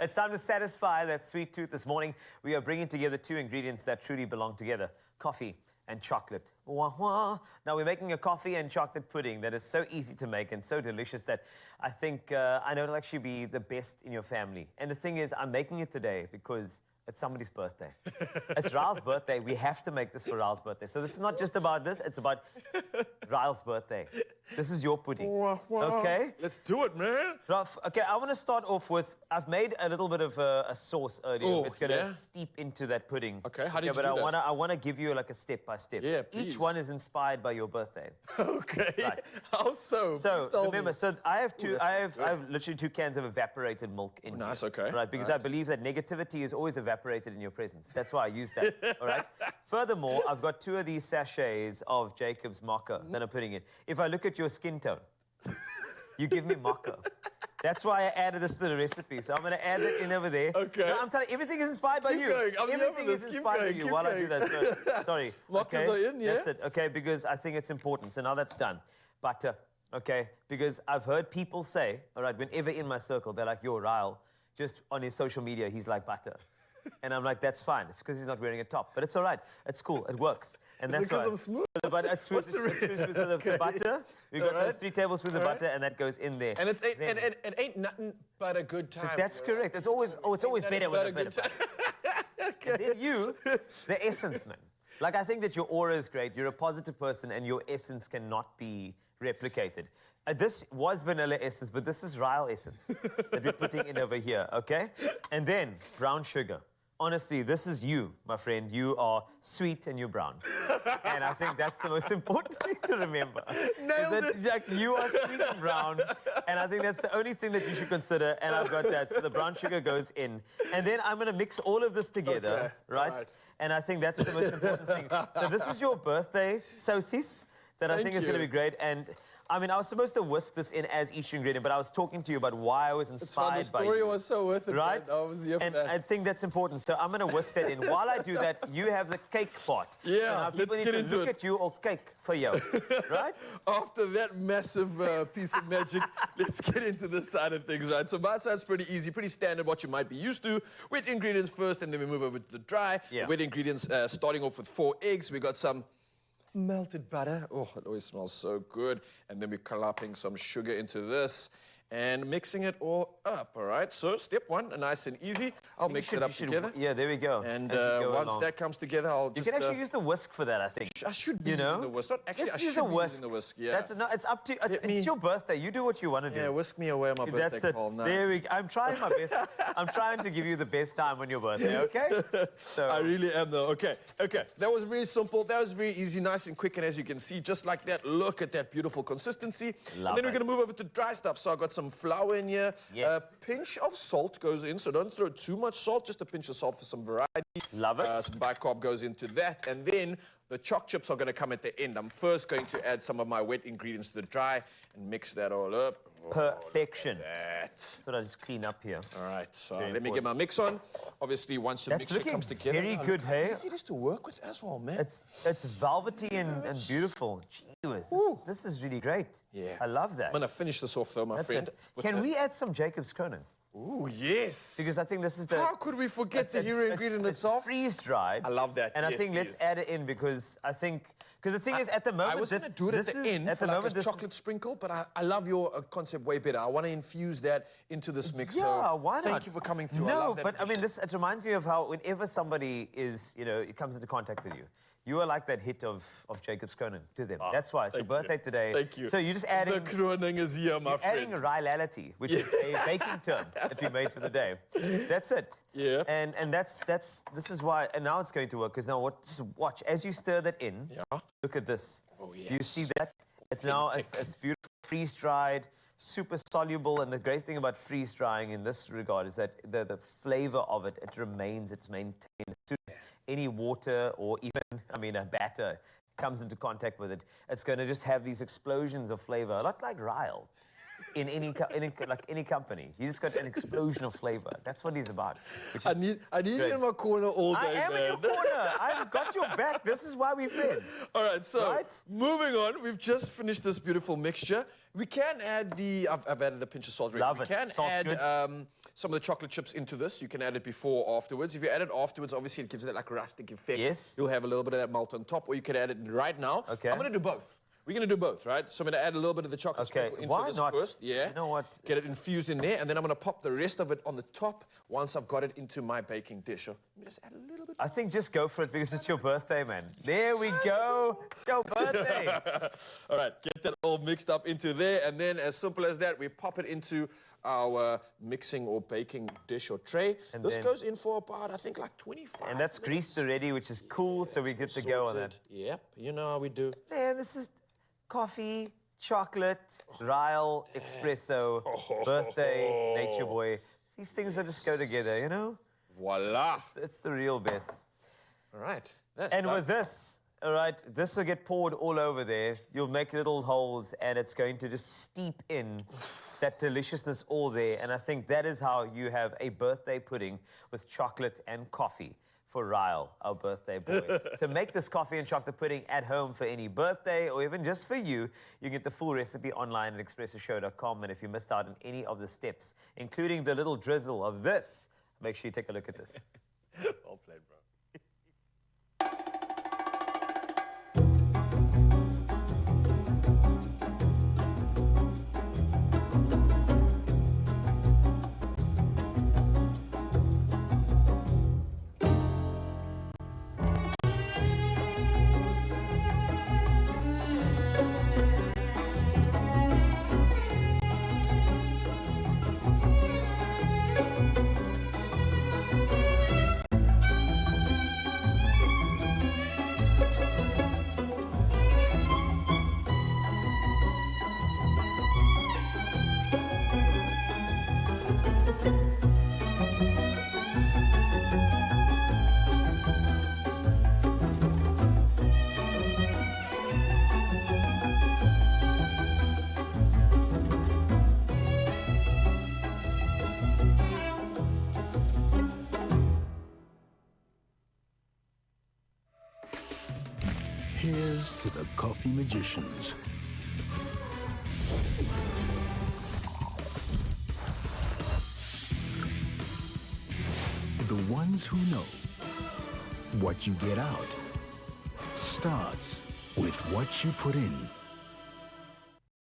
It's time to satisfy that sweet tooth this morning. We are bringing together two ingredients that truly belong together, coffee and chocolate. Wah, wah. Now, we're making a coffee and chocolate pudding that is so easy to make and so delicious that I think, I know it'll actually be the best in your family. And the thing is, I'm making it today because it's somebody's birthday. It's Raul's birthday. We have to make this for Raul's birthday. So this is not just about this, it's about Raul's birthday. This is your pudding, okay? Let's do it, man. Ralph, okay, I want to start off with, I've made a little bit of a sauce earlier. Oh, it's going to yeah? steep into that pudding. Okay, how did you do that? that? I want to give you like a step-by-step. Yeah, please. Each one is inspired by your birthday. Okay. Right. How so? So, Please tell remember, me. so I have two, Ooh, I have literally 2 cans of evaporated milk in nice, here, okay. Right, because I believe that negativity is always evaporated in your presence. That's why I use that, all right? Furthermore, I've got 2 of these sachets of Jacob's mocha that I'm putting in. If I look at your skin tone, you give me mocha. That's why I added this to the recipe. So I'm going to add it in over there. Okay. No, I'm telling you, everything is inspired by you. Going. I'm Everything is Keep inspired by going. you Keep while I do going. that. So, sorry. Mochas are in, yeah? That's it. Okay, because I think it's important. So now that's done. Butter. Okay, because I've heard people say, all right, whenever in my circle, they're like, yo, Ryle, just on his social media, he's like butter. And I'm like, that's fine. It's because he's not wearing a top. But it's all right. It's cool. It works. And Is it that's 'cause why. I'm smooth? So the butter, it's smooth. So the butter, we've got those 3 tablespoons of butter, and that goes in there. And it ain't nothing but a good time. That's correct. It's always, it's always better with a bit of butter. Okay. And then you, the essence, man. Like, I think that your aura is great. You're a positive person, and your essence cannot be replicated. This was vanilla essence, but this is Ryle essence that we're putting in over here, okay? And then brown sugar. Honestly, this is you, my friend. You are sweet and you're brown. And I think that's the most important thing to remember. Nailed it. Like, you are sweet and brown, and I think that's the only thing that you should consider, and I've got that. So the brown sugar goes in. And then I'm going to mix all of this together, Okay, right? right. And I think that's the most important thing. So this is your birthday sauce that I Thank think is going to you. be great. And I mean, I was supposed to whisk this in as each ingredient, but I was talking to you about why I was inspired The story by you. was so worth it, Right? man. I was here for And that. I think that's important. So I'm going to whisk that in. While I do that, you have the cake part. Yeah, So now people let's need get to into look it. at you or cake for you, right? After that massive piece of magic, let's get into this side of things, right? So my side's pretty easy, pretty standard, what you might be used to. Wet ingredients first, and then we move over to the dry. Yeah. The wet ingredients, starting off with 4 eggs. We got some melted butter. Oh, it always smells so good. And then we're clapping some sugar into this and mixing it all up, all right? So step 1, nice and easy. I'll mix it up together. Yeah, there we go. And As you go once along. that comes together, I'll You just... can actually use the whisk for that, I think. I should be You know? using the whisk. Not actually, Let's I use should a be whisk. using the whisk, yeah. That's no, it's up to Let me- it's your birthday. You do what you want to do. Yeah, whisk me away on my birthday, That's it. Carl. Nice. There we go. I'm trying my best. I'm trying to give you the best time on your birthday, okay? So I really am, though. Okay, okay. That was very simple. That was very easy, nice and quick. And as you can see, just like that, look at that beautiful consistency. Love and then we're it. going to move over to dry stuff. So I got some flour in here. Yes. A pinch of salt goes in, so don't throw too much salt, just a pinch of salt for some variety. Love it. Some bicarb goes into that. And then the choc chips are going to come at the end. I'm first going to add some of my wet ingredients to the dry and mix that all up. Perfection. That's So I just clean up here. all right. So Very let me get my mix on. Obviously, once the That's mixture looking comes together, very look good, how hey? easy it is to work with as well, man. It's velvety and beautiful. Jeez, this is really great. Yeah. I love that. I'm gonna finish this off, though, my That's friend. it. with Can the- we add some Jacob's Cronin? Ooh, yes. Because I think this is the... How could we forget the hero ingredient it's itself? freeze-dried. I love that. And I Yes, think let's please. add it in because I think... Because the thing is, at the moment, I was this, gonna do it at this the is, end at for the like moment, a this chocolate is, sprinkle, but I love your concept way better. I want to infuse that into this mix. Yeah, so why not? Thank you for coming through. I No, love that but I mean, addition. it reminds me of how whenever somebody is, it comes into contact with you, you are like that hit of Jacob's Cronin to them. That's why. It's your thank you. birthday today. Thank you. So you're just adding... The Kroning is here, my Adding friend. rhylality, which is a baking term that we made for the day. That's it. Yeah. And this is why, and now it's going to work, because now just watch, as you stir that in, Yeah. look at this. Oh, You yes. see that? It's now, it's beautiful, freeze-dried, super soluble, and the great thing about freeze-drying in this regard is that the flavor of it, it remains, it's maintained. As soon as any water or even, a batter comes into contact with it, it's going to just have these explosions of flavor, a lot like Ryle. in any company. You just got an explosion of flavor. That's what he's about. Which I is need you great. in my corner all day, I am man. in your corner. I've got your back. This is why we're friends. All right, so Right? moving on, we've just finished this beautiful mixture. We can add I've added the pinch of salt. Love we it. can Salt, add good. some of the chocolate chips into this. You can add it before or afterwards. If you add it afterwards, obviously it gives it that like rustic effect. Yes. You'll have a little bit of that malt on top, or you can add it right now. Okay. I'm going to do both. We're going to do both, right? So I'm going to add a little bit of the chocolate Okay, sprinkle into why this not? first. Yeah. You know what? Get it infused in there, and then I'm going to pop the rest of it on the top once I've got it into my baking dish. So let me just add a little bit. I think just go for it because it's your birthday, man. There we go. It's your birthday. All right, get that all mixed up into there, and then as simple as that, we pop it into our mixing or baking dish or tray. And this then- goes in for about, I think, like 25 And that's minutes. greased already, which is cool, so we're good to go on that. Sorted. Yep, you know how we do. Man, this is coffee, chocolate, Ryle, Expresso, birthday, Nature Boy. These things that just go together, you know? Voila. It's the real best. All right. That's And done. with this, all right, this will get poured all over there. You'll make little holes, and it's going to just steep in that deliciousness all there. And I think that is how you have a birthday pudding with chocolate and coffee for Ryle, our birthday boy. To make this coffee and chocolate pudding at home for any birthday or even just for you, you can get the full recipe online at expressoshow.com. And if you missed out on any of the steps, including the little drizzle of this, make sure you take a look at this. Well played, bro. Here's to the coffee magicians. The ones who know what you get out starts with what you put in.